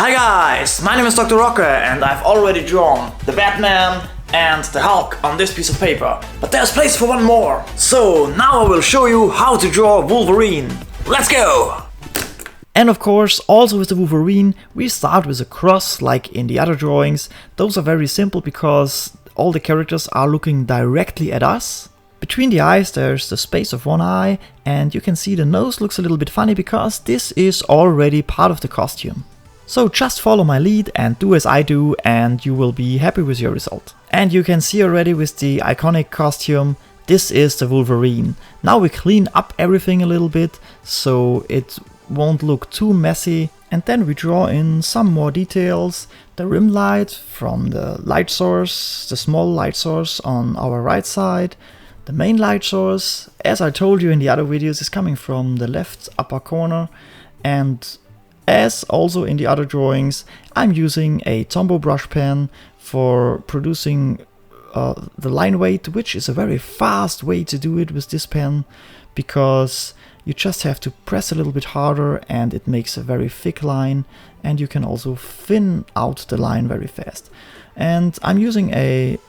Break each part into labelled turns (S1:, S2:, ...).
S1: Hi guys, my name is Dr. Rocker and I've already drawn the Batman and the Hulk on this piece of paper. But there's place for one more. So now I will show you how to draw Wolverine. Let's go! And of course, also with the Wolverine, we start with a cross like in the other drawings. Those are very simple because all the characters are looking directly at us. Between the eyes there's the space of one eye, and you can see the nose looks a little bit funny because this is already part of the costume. So just follow my lead and do as I do and you will be happy with your result. And you can see already with the iconic costume, this is the Wolverine. Now we clean up everything a little bit so it won't look too messy, and then we draw in some more details. The rim light from the light source, the small light source on our right side. The main light source, as I told you in the other videos, is coming from the left upper corner, and as also in the other drawings, I'm using a Tombow brush pen for producing the line weight, which is a very fast way to do it with this pen, because you just have to press a little bit harder and it makes a very thick line, and you can also thin out the line very fast. And I'm using an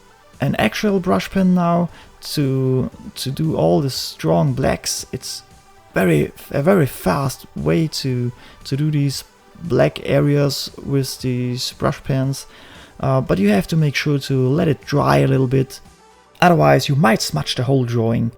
S1: actual brush pen now to do all the strong blacks. It's a very fast way to do these black areas with these brush pens, but you have to make sure to let it dry a little bit, otherwise you might smudge the whole drawing.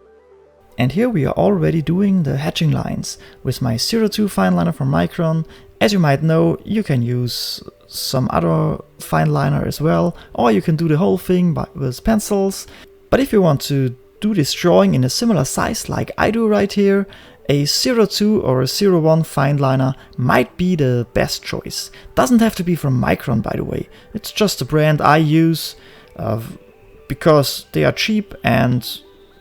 S1: And here we are already doing the hatching lines with my 02 Fineliner from Micron. As you might know, you can use some other Fineliner as well, or you can do the whole thing with pencils. But if you want to do this drawing in a similar size like I do right here, a 02 or a 01 Fineliner might be the best choice. Doesn't have to be from Micron, by the way. It's just a brand I use because they are cheap and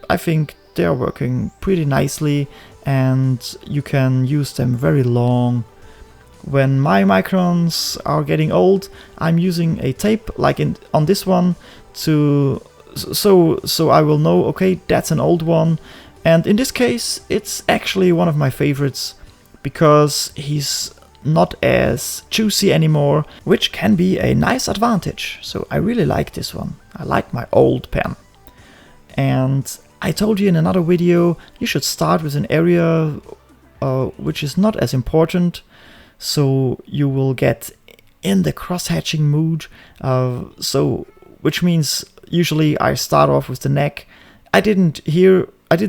S1: I think they are working pretty nicely and you can use them very long. When my Microns are getting old, I'm using a tape like on this one so I will know, okay, that's an old one. And in this case, it's actually one of my favorites because he's not as juicy anymore, which can be a nice advantage. So I really like this one. I like my old pen. And I told you in another video, you should start with an area which is not as important, so you will get in the cross-hatching mood. Which means usually I start off with the neck. I didn't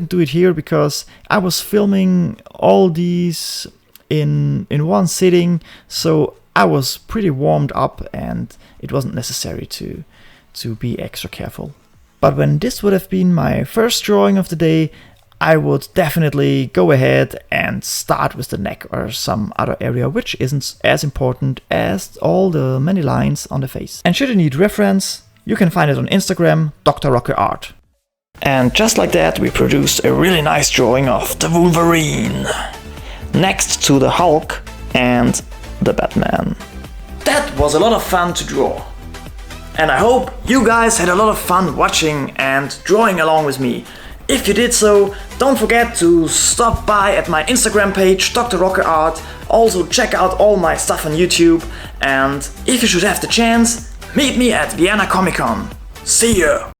S1: do it here because I was filming all these in one sitting, so I was pretty warmed up and it wasn't necessary to be extra careful. But when this would have been my first drawing of the day, I would definitely go ahead and start with the neck or some other area which isn't as important as all the many lines on the face. And should you need reference, you can find it on Instagram, Dr. Rocker Art. And just like that, we produced a really nice drawing of the Wolverine next to the Hulk and the Batman. That was a lot of fun to draw. And I hope you guys had a lot of fun watching and drawing along with me. If you did so, don't forget to stop by at my Instagram page, Dr. Rocker Art. Also check out all my stuff on YouTube. And if you should have the chance, meet me at Vienna Comic Con. See ya!